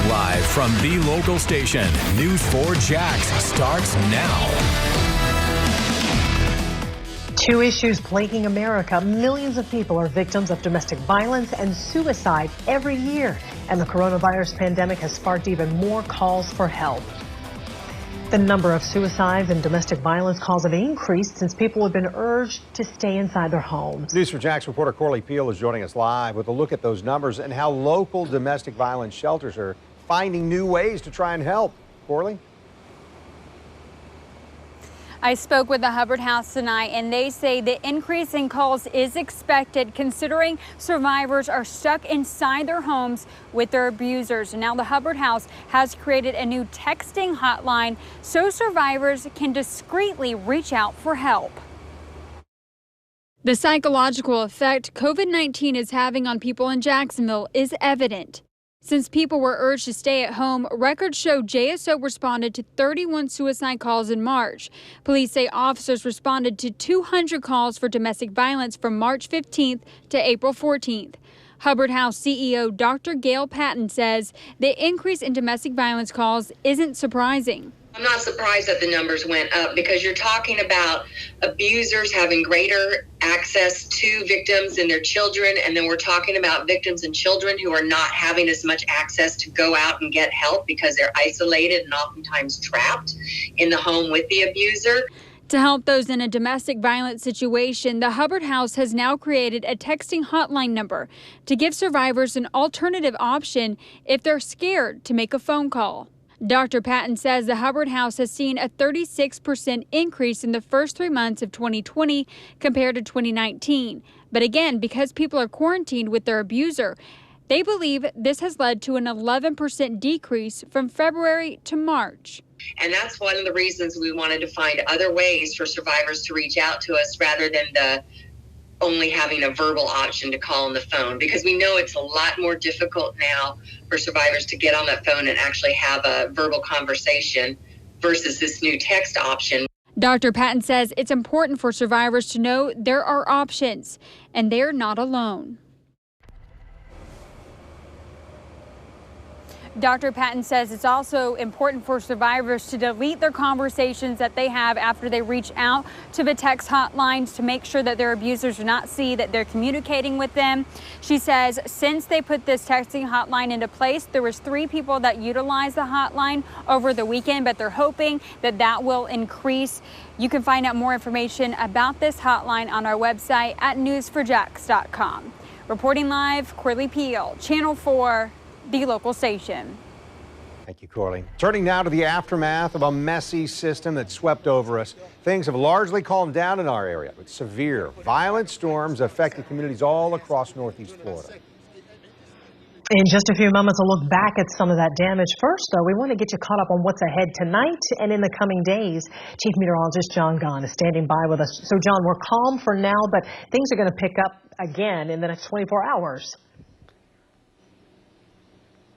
Live from the local station, News 4 Jax starts now. Two issues plaguing America. Millions of people are victims of domestic violence and suicide every year. And the coronavirus pandemic has sparked even more calls for help. The number of suicides and domestic violence calls have increased since people have been urged to stay inside their homes. News 4 Jax reporter Corley Peel is joining us live with a look at those numbers and how local domestic violence shelters are finding new ways to try and help. Corley? I spoke with the Hubbard House tonight, and they say the increase in calls is expected considering survivors are stuck inside their homes with their abusers. And now the Hubbard House has created a new texting hotline so survivors can discreetly reach out for help. The psychological effect COVID-19 is having on people in Jacksonville is evident. Since people were urged to stay at home, records show JSO responded to 31 suicide calls in March. Police say officers responded to 200 calls for domestic violence from March 15th to April 14th. Hubbard House CEO Dr. Gail Patton says the increase in domestic violence calls isn't surprising. I'm not surprised that the numbers went up because you're talking about abusers having greater access to victims and their children, and then we're talking about victims and children who are not having as much access to go out and get help because they're isolated and oftentimes trapped in the home with the abuser. To help those in a domestic violence situation, the Hubbard House has now created a texting hotline number to give survivors an alternative option if they're scared to make a phone call. Dr. Patton says the Hubbard House has seen a 36% increase in the first 3 months of 2020 compared to 2019. But again, because people are quarantined with their abuser, they believe this has led to an 11% decrease from February to March. And that's one of the reasons we wanted to find other ways for survivors to reach out to us rather than the only having a verbal option to call on the phone, because we know it's a lot more difficult now for survivors to get on that phone and actually have a verbal conversation versus this new text option. Dr. Patton says it's important for survivors to know there are options and they're not alone. Dr. Patton says it's also important for survivors to delete their conversations that they have after they reach out to the text hotlines to make sure that their abusers do not see that they're communicating with them. She says since they put this texting hotline into place, there was 3 people that utilized the hotline over the weekend, but they're hoping that that will increase. You can find out more information about this hotline on our website at news4jax.com. Reporting live, Corley Peel, Channel 4. The local station. Thank you, Corley. Turning now to the aftermath of a messy system that swept over us. Things have largely calmed down in our area, but severe, violent storms affected communities all across Northeast Florida. In just a few moments, a look back at some of that damage. First, though, we want to get you caught up on what's ahead tonight and in the coming days. Chief Meteorologist John Gahn is standing by with us. So, John, we're calm for now, but things are going to pick up again in the next 24 hours.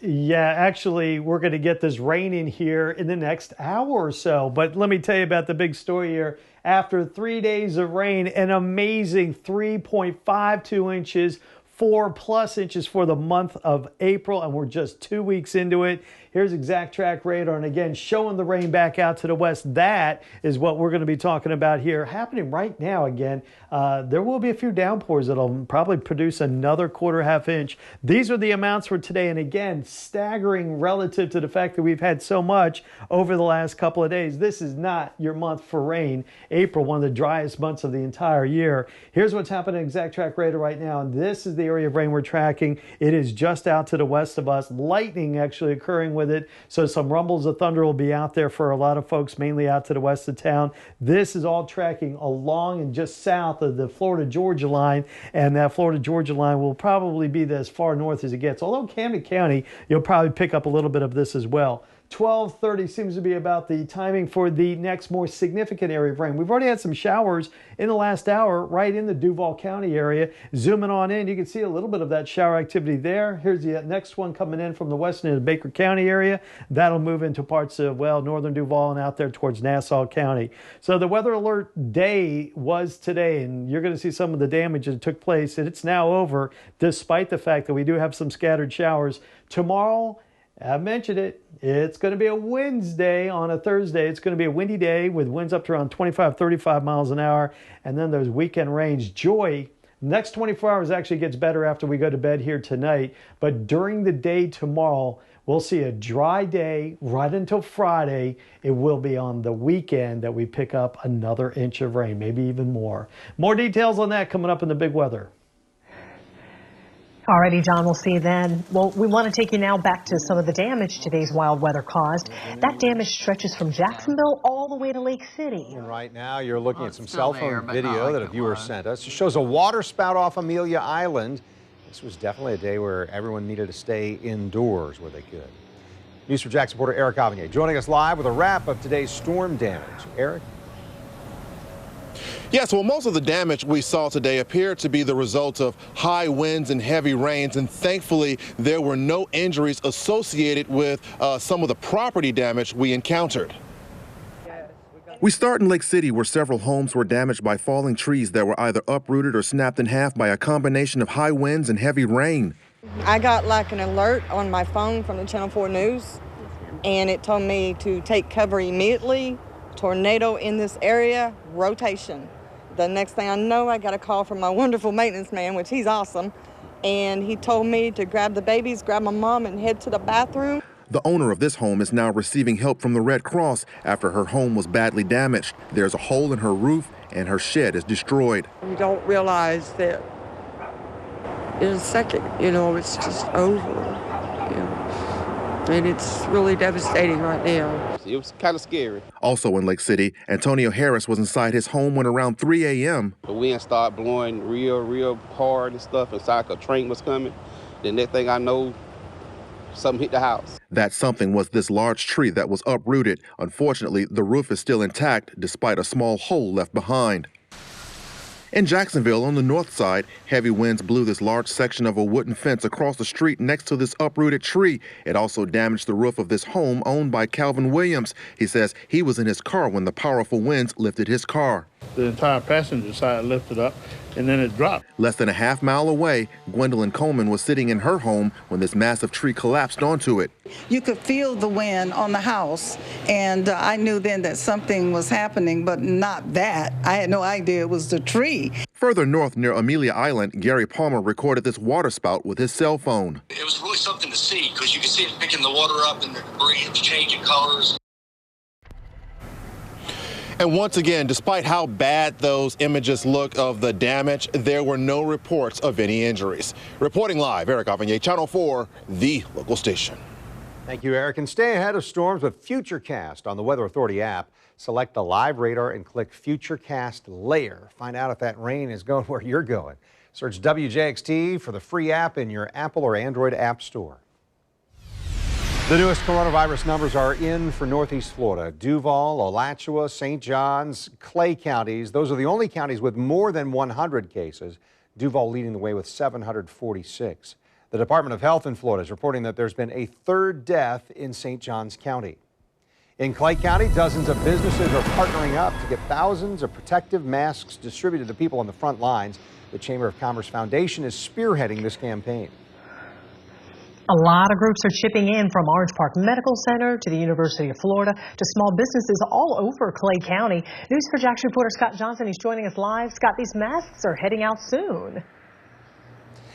Yeah, actually, we're going to get this rain in here in the next hour or so. But let me tell you about the big story here. After 3 days of rain, an amazing 3.52 inches, 4+ inches for the month of April, and we're just 2 weeks into it. Here's Exact Track radar, and again, showing the rain back out to the west. That is what we're going to be talking about here, happening right now again. There will be a few downpours that'll probably produce another 1/4 inch. These are the amounts for today, and again, staggering relative to the fact that we've had so much over the last couple of days. This is not your month for rain. April, one of the driest months of the entire year. Here's what's happening in Exact Track radar right now, and this is the area of rain we're tracking. It is just out to the west of us. Lightning actually occurring with it, so some rumbles of thunder will be out there for a lot of folks, mainly out to the west of town. This is all tracking along and just south of the Florida-Georgia line, and that Florida-Georgia line will probably be as far north as it gets. Although Camden County, you'll probably pick up a little bit of this as well. 12:30 seems to be about the timing for the next more significant area of rain. We've already had some showers in the last hour right in the Duval County area. Zooming on in, you can see a little bit of that shower activity there. Here's the next one coming in from the west into the Baker County area. That'll move into parts of, well, northern Duval and out there towards Nassau County. So the weather alert day was today, and you're going to see some of the damage that took place, and it's now over despite the fact that we do have some scattered showers. Tomorrow, I mentioned it. It's going to be a Wednesday on a Thursday. It's going to be a windy day with winds up to around 25, 35 miles an hour. And then there's weekend rains. Joy, next 24 hours actually gets better after we go to bed here tonight. But during the day tomorrow, we'll see a dry day right until Friday. It will be on the weekend that we pick up another inch of rain, maybe even more. More details on that coming up in the big weather. Alrighty, John, we'll see you then. Well, we want to take you now back to some of the damage today's wild weather caused. That damage stretches from Jacksonville all the way to Lake City. And right now, you're looking at some cell phone video that a viewer sent us. It shows a water spout off Amelia Island. This was definitely a day where everyone needed to stay indoors where they could. News4JAX reporter Eric Avignon joining us live with a wrap of today's storm damage. Eric? Yes, well, most of the damage we saw today appeared to be the result of high winds and heavy rains, and thankfully there were no injuries associated with some of the property damage we encountered. We start in Lake City, where several homes were damaged by falling trees that were either uprooted or snapped in half by a combination of high winds and heavy rain. I got like an alert on my phone from the Channel 4 News, and it told me to take cover immediately. Tornado in this area, rotation. The next thing I know, I got a call from my wonderful maintenance man, which he's awesome, and he told me to grab the babies, grab my mom, and head to the bathroom. The owner of this home is now receiving help from the Red Cross after her home was badly damaged. There's a hole in her roof, and her shed is destroyed. You don't realize that in a second, it's just over. And it's really devastating right now. It was kind of scary. Also in Lake City, Antonio Harris was inside his home when around 3 a.m. The wind started blowing real hard and stuff. It's like a train was coming. The next thing I know, something hit the house. That something was this large tree that was uprooted. Unfortunately, the roof is still intact despite a small hole left behind. In Jacksonville, on the north side, heavy winds blew this large section of a wooden fence across the street next to this uprooted tree. It also damaged the roof of this home owned by Calvin Williams. He says he was in his car when the powerful winds lifted his car. The entire passenger side lifted up, and then it dropped. Less than a half mile away, Gwendolyn Coleman was sitting in her home when this massive tree collapsed onto it. You could feel the wind on the house, and I knew then that something was happening, but not that. I had no idea it was the tree. Further north near Amelia Island, Gary Palmer recorded this water spout with his cell phone. It was really something to see because you could see it picking the water up and the debris was changing colors. And once again, despite how bad those images look of the damage, there were no reports of any injuries. Reporting live, Eric Avignon, Channel 4, the local station. Thank you, Eric. And stay ahead of storms with Futurecast on the Weather Authority app. Select the live radar and click Futurecast Layer. Find out if that rain is going where you're going. Search WJXT for the free app in your Apple or Android app store. The newest coronavirus numbers are in for Northeast Florida. Duval, Alachua, St. Johns, Clay counties. Those are the only counties with more than 100 cases. Duval leading the way with 746. The Department of Health in Florida is reporting that there's been a third death in St. Johns County. In Clay County, dozens of businesses are partnering up to get thousands of protective masks distributed to people on the front lines. The Chamber of Commerce Foundation is spearheading this campaign. A lot of groups are chipping in, from Orange Park Medical Center to the University of Florida to small businesses all over Clay County. News4JAX reporter Scott Johnson, he's joining us live. Scott, these masks are heading out soon.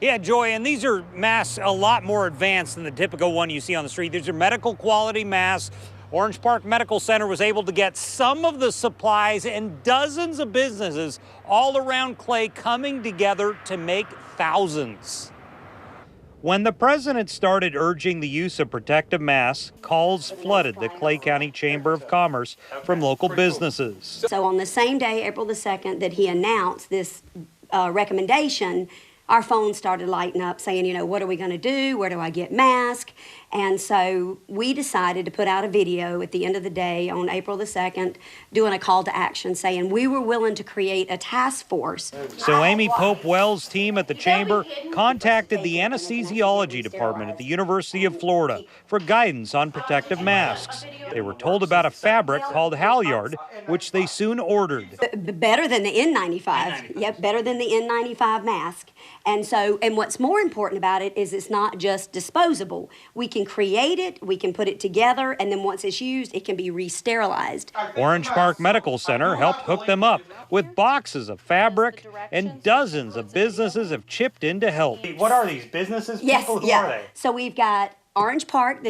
Yeah, Joy, and these are masks a lot more advanced than the typical one you see on the street. These are medical quality masks. Orange Park Medical Center was able to get some of the supplies, and dozens of businesses all around Clay coming together to make thousands. When the president started urging the use of protective masks, calls flooded the Clay County Chamber of Commerce from local businesses. So on the same day, April the 2nd, that he announced this recommendation, our phones started lighting up saying, what are we going to do? Where do I get masks? And so we decided to put out a video at the end of the day on April the 2nd, doing a call to action saying we were willing to create a task force. So Amy Pope Wells' team at the Chamber contacted the anesthesiology department at the University of Florida for guidance on protective masks. They were told about a fabric called halyard, which they soon ordered. Better than the N95. Yep, better than the N95 mask. And what's more important about it is it's not just disposable. We can create it, we can put it together, and then once it's used, it can be re-sterilized. Orange Park Medical Center helped hook them up with boxes of fabric, and dozens of businesses have chipped in to help. What are these businesses? Yes, People? Who yeah. are they? So we've got Orange Park,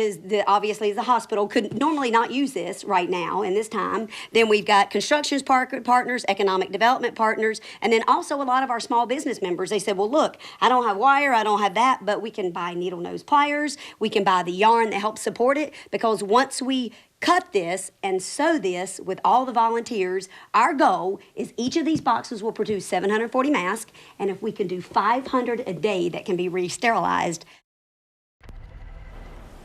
obviously the hospital could normally not use this right now in this time. Then we've got construction partners, economic development partners, and then also a lot of our small business members. They said, well, look, I don't have wire, I don't have that, but we can buy needle nose pliers, we can buy the yarn that helps support it, because once we cut this and sew this with all the volunteers, our goal is each of these boxes will produce 740 masks, and if we can do 500 a day that can be re-sterilized.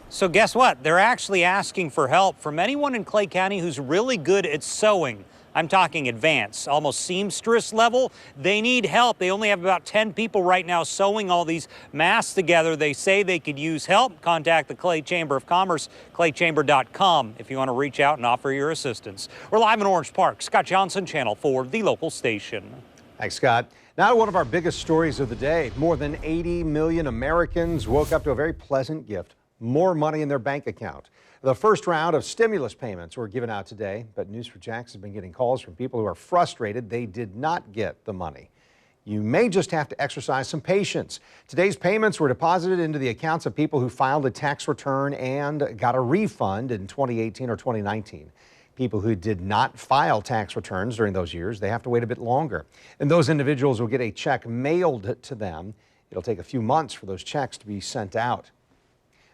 So guess what? They're actually asking for help from anyone in Clay County who's really good at sewing. I'm talking advanced, almost seamstress level. They need help. They only have about 10 people right now sewing all these masks together. They say they could use help. Contact the Clay Chamber of Commerce, claychamber.com, if you want to reach out and offer your assistance. We're live in Orange Park. Scott Johnson, Channel 4, the local station. Thanks, Scott. Now to one of our biggest stories of the day. More than 80 million Americans woke up to a very pleasant gift: more money in their bank account. The first round of stimulus payments were given out today, but News4JAX has been getting calls from people who are frustrated they did not get the money. You may just have to exercise some patience. Today's payments were deposited into the accounts of people who filed a tax return and got a refund in 2018 or 2019. People who did not file tax returns during those years, they have to wait a bit longer. And those individuals will get a check mailed to them. It'll take a few months for those checks to be sent out.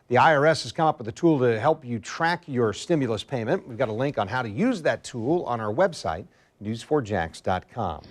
The IRS has come up with a tool to help you track your stimulus payment. We've got a link on how to use that tool on our website, news4jax.com.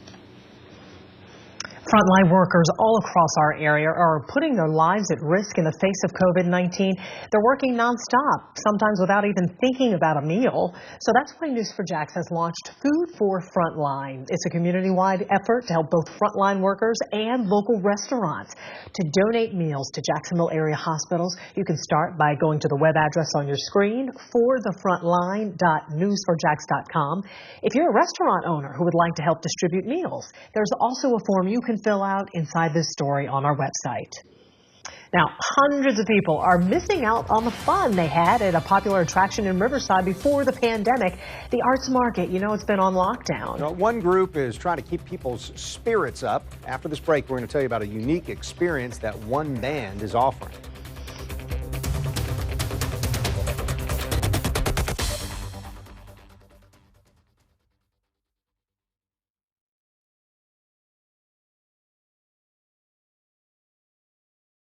Frontline workers all across our area are putting their lives at risk in the face of COVID-19. They're working nonstop, sometimes without even thinking about a meal. So that's why News4JAX has launched Food for Frontline. It's a community-wide effort to help both frontline workers and local restaurants. To donate meals to Jacksonville area hospitals, you can start by going to the web address on your screen, forthefrontline.news4jax.com. If you're a restaurant owner who would like to help distribute meals, there's also a form you can fill out inside this story on our website. Now, hundreds of people are missing out on the fun they had at a popular attraction in Riverside before the pandemic, the Arts Market. You know, it's been on lockdown. One group is trying to keep people's spirits up. After this break, we're going to tell you about a unique experience that one band is offering.